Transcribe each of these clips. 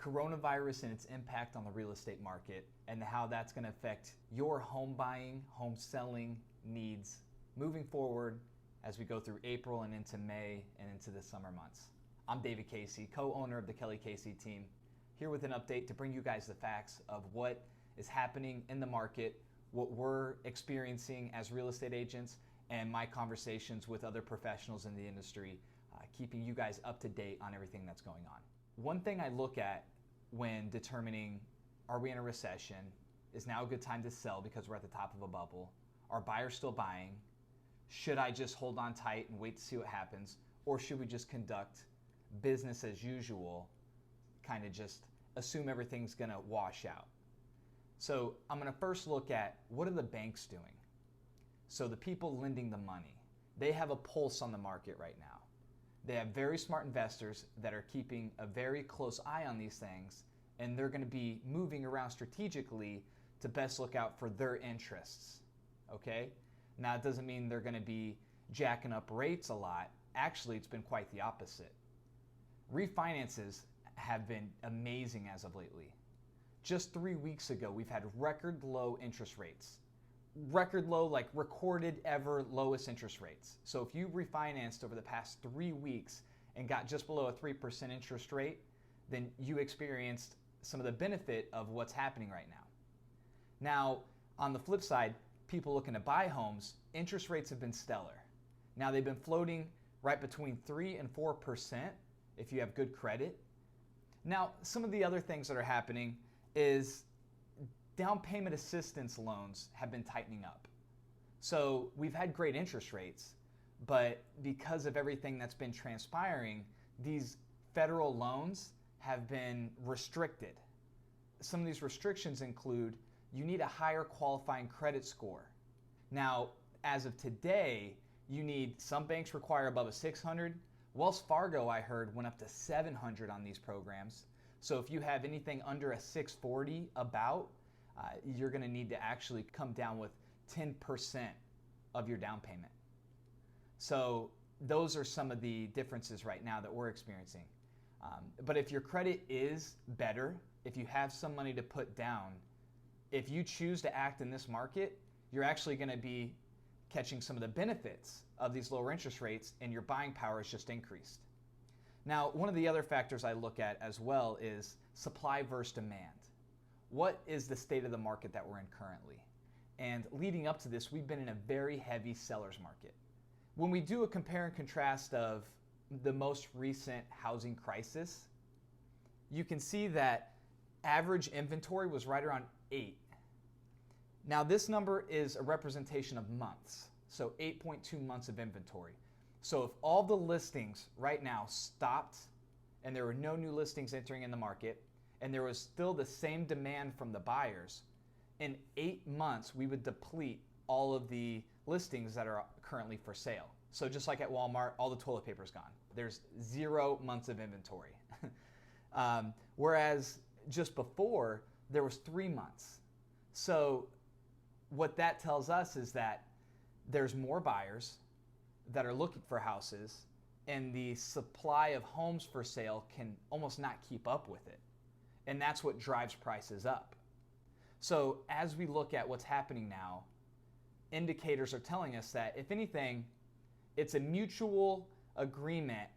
coronavirus and its impact on the real estate market and how that's going to affect your home buying, home selling needs moving forward as we go through April and into May and into the summer months. I'm David Casey, co-owner of the Kelly Casey team, here with an update to bring you guys the facts of what is happening in the market, what we're experiencing as real estate agents, and my conversations with other professionals in the industry, keeping you guys up to date on everything that's going on. One thing I look at when determining, are we in a recession? Is now a good time to sell because we're at the top of a bubble? Are buyers still buying? Should I just hold on tight and wait to see what happens? Or should we just conduct business as usual, kind of just assume everything's gonna wash out? So I'm gonna first look at, what are the banks doing? So the people lending the money, they have a pulse on the market right now. They have very smart investors that are keeping a very close eye on these things, and they're gonna be moving around strategically to best look out for their interests, okay? Now, it doesn't mean they're gonna be jacking up rates a lot. Actually, it's been quite the opposite. Refinances have been amazing as of lately. Just 3 weeks ago, we've had record low interest rates. Record low, like recorded ever lowest interest rates. So if you refinanced over the past 3 weeks and got just below a 3% interest rate, then you experienced some of the benefit of what's happening right now. Now, on the flip side, people looking to buy homes, interest rates have been stellar. Now, they've been floating right between 3 and 4% if you have good credit. Now, some of the other things that are happening is down payment assistance loans have been tightening up. So we've had great interest rates, but because of everything that's been transpiring, these federal loans have been restricted. Some of these restrictions include you need a higher qualifying credit score. Now, as of today, some banks require above a 600. Wells Fargo, I heard, went up to 700 on these programs. So if you have anything under a 640 you're gonna need to actually come down with 10% of your down payment. So those are some of the differences right now that we're experiencing. But if your credit is better, if you have some money to put down, if you choose to act in this market, you're actually gonna be catching some of the benefits of these lower interest rates, and your buying power is just increased. Now, one of the other factors I look at as well is supply versus demand. What is the state of the market that we're in currently? And leading up to this, we've been in a very heavy seller's market. When we do a compare and contrast of the most recent housing crisis, you can see that average inventory was right around 8. Now, this number is a representation of months, so 8.2 months of inventory. So if all the listings right now stopped and there were no new listings entering in the market, and there was still the same demand from the buyers, in 8 months we would deplete all of the listings that are currently for sale. So just like at Walmart, all the toilet paper is gone. There's 0 months of inventory. Whereas just before, there was 3 months. So what that tells us is that there's more buyers that are looking for houses, and the supply of homes for sale can almost not keep up with it. And that's what drives prices up. So as we look at what's happening now, indicators are telling us that, if anything, it's a mutual agreement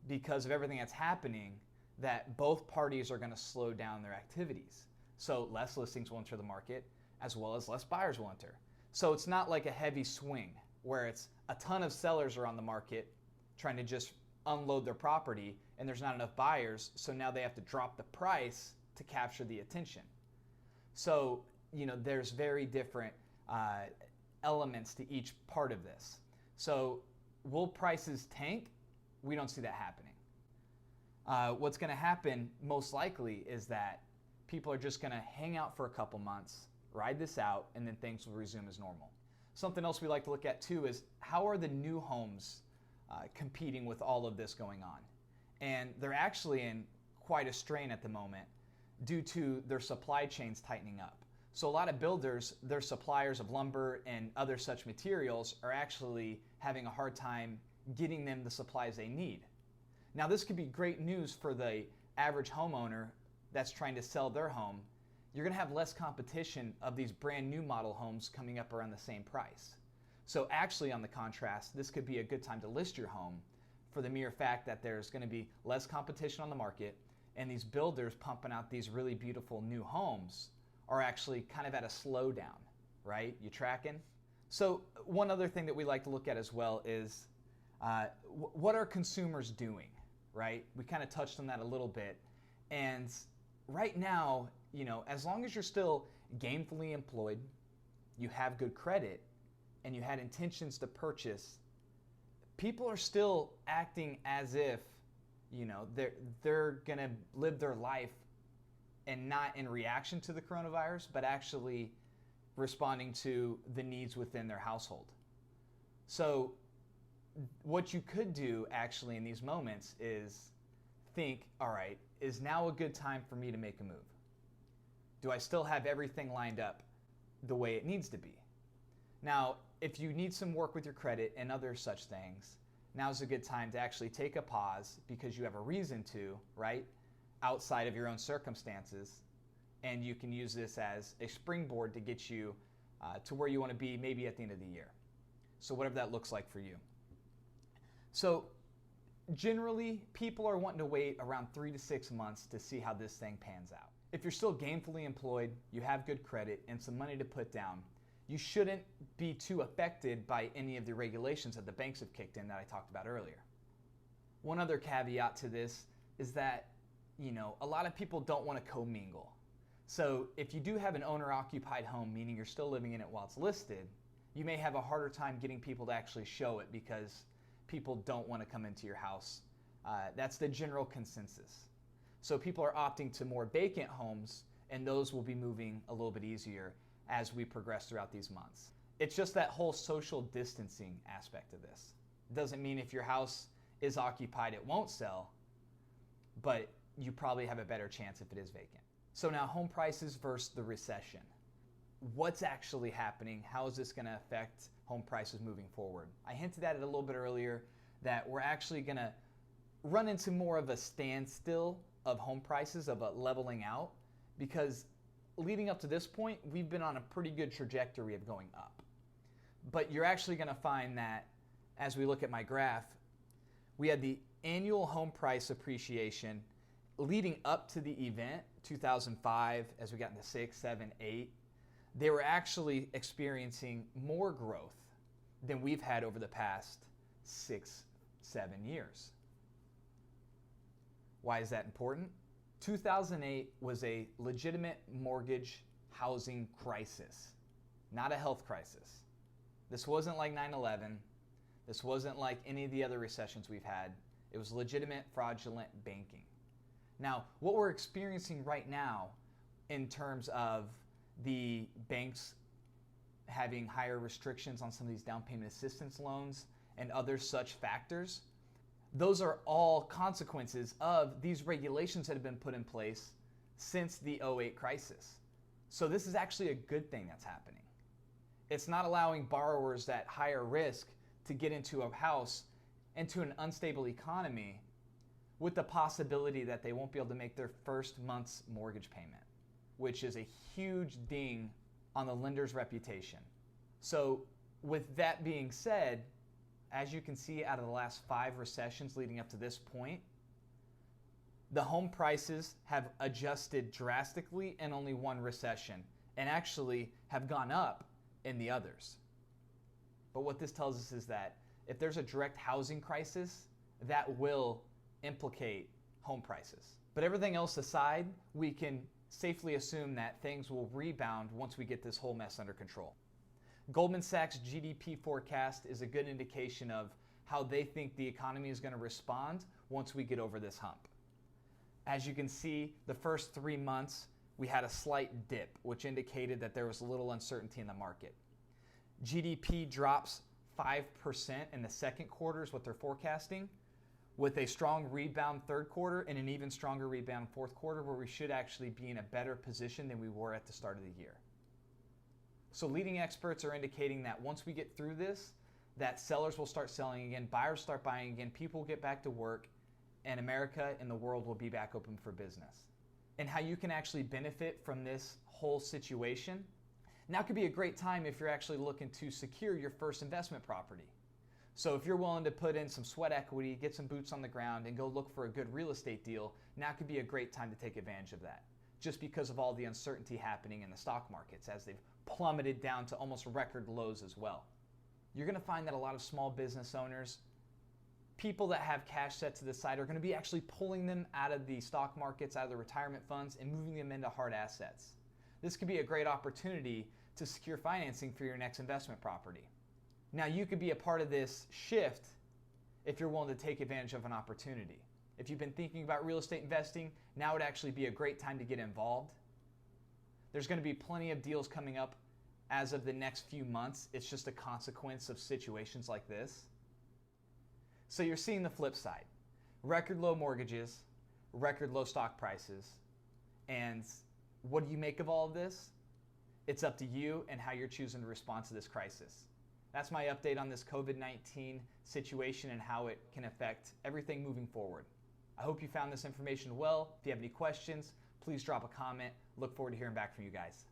because of everything that's happening that both parties are going to slow down their activities. So less listings will enter the market, as well as less buyers will enter. So it's not like a heavy swing where it's a ton of sellers are on the market trying to just unload their property and there's not enough buyers, so now they have to drop the price to capture the attention. So, there's very different elements to each part of this. So will prices tank? We don't see that happening. What's gonna happen most likely is that people are just gonna hang out for a couple months, ride this out, and then things will resume as normal. Something else we like to look at too is, how are the new homes competing with all of this going on? And they're actually in quite a strain at the moment due to their supply chains tightening up. So a lot of builders, their suppliers of lumber and other such materials are actually having a hard time getting them the supplies they need. Now, this could be great news for the average homeowner that's trying to sell their home, you're going to have less competition of these brand new model homes coming up around the same price. So actually, on the contrast, this could be a good time to list your home for the mere fact that there's going to be less competition on the market, and these builders pumping out these really beautiful new homes are actually kind of at a slowdown, right? You tracking? So one other thing that we like to look at as well is what are consumers doing, right? We kind of touched on that a little bit. And right now, as long as you're still gainfully employed, you have good credit, and you had intentions to purchase, people are still acting as if, they're gonna live their life and not in reaction to the coronavirus, but actually responding to the needs within their household. So what you could do actually in these moments is think, all right, is now a good time for me to make a move? Do I still have everything lined up the way it needs to be? Now, if you need some work with your credit and other such things, now's a good time to actually take a pause because you have a reason to, right? Outside of your own circumstances. And you can use this as a springboard to get you to where you want to be maybe at the end of the year. So whatever that looks like for you. So generally, people are wanting to wait around 3 to 6 months to see how this thing pans out. If you're still gainfully employed, you have good credit and some money to put down, you shouldn't be too affected by any of the regulations that the banks have kicked in that I talked about earlier. One other caveat to this is that, a lot of people don't want to commingle. So if you do have an owner-occupied home, meaning you're still living in it while it's listed, you may have a harder time getting people to actually show it because people don't want to come into your house. That's the general consensus. So people are opting to more vacant homes, and those will be moving a little bit easier as we progress throughout these months. It's just that whole social distancing aspect of this. It doesn't mean if your house is occupied, it won't sell, but you probably have a better chance if it is vacant. So now home prices versus the recession. What's actually happening? How is this going to affect home prices moving forward? I hinted at it a little bit earlier that we're actually going to run into more of a standstill of home prices, of a leveling out, because leading up to this point, we've been on a pretty good trajectory of going up. But you're actually going to find that as we look at my graph, we had the annual home price appreciation leading up to the event, 2005, as we got into 6, 7, 8, they were actually experiencing more growth than we've had over the past 6, 7 years. Why is that important? 2008 was a legitimate mortgage housing crisis, not a health crisis. This wasn't like 9/11. This wasn't like any of the other recessions we've had. It was legitimate fraudulent banking. Now, what we're experiencing right now in terms of the banks having higher restrictions on some of these down payment assistance loans and other such factors, those are all consequences of these regulations that have been put in place since the '08 crisis. So this is actually a good thing that's happening. It's not allowing borrowers at higher risk to get into a house, into an unstable economy, with the possibility that they won't be able to make their first month's mortgage payment, which is a huge ding on the lender's reputation. So with that being said, as you can see out of the last 5 recessions leading up to this point, the home prices have adjusted drastically in only one recession and actually have gone up in the others. But what this tells us is that if there's a direct housing crisis, that will implicate home prices. But everything else aside, we can safely assume that things will rebound once we get this whole mess under control. Goldman Sachs' GDP forecast is a good indication of how they think the economy is going to respond once we get over this hump. As you can see, the first 3 months, we had a slight dip, which indicated that there was a little uncertainty in the market. GDP drops 5% in the second quarter is what they're forecasting, with a strong rebound third quarter and an even stronger rebound fourth quarter, where we should actually be in a better position than we were at the start of the year. So leading experts are indicating that once we get through this, that sellers will start selling again, buyers start buying again, people will get back to work, and America and the world will be back open for business. And how you can actually benefit from this whole situation. Now could be a great time if you're actually looking to secure your first investment property. So if you're willing to put in some sweat equity, get some boots on the ground, and go look for a good real estate deal, now could be a great time to take advantage of that, just because of all the uncertainty happening in the stock markets as they've plummeted down to almost record lows as well. You're going to find that a lot of small business owners, people that have cash set to the side, are going to be actually pulling them out of the stock markets, out of the retirement funds, and moving them into hard assets. This could be a great opportunity to secure financing for your next investment property. Now, you could be a part of this shift if you're willing to take advantage of an opportunity. If you've been thinking about real estate investing, now would actually be a great time to get involved. There's going to be plenty of deals coming up as of the next few months. It's just a consequence of situations like this. So you're seeing the flip side. Record low mortgages, record low stock prices. And what do you make of all of this? It's up to you and how you're choosing to respond to this crisis. That's my update on this COVID-19 situation and how it can affect everything moving forward. I hope you found this information well. If you have any questions, please drop a comment. Look forward to hearing back from you guys.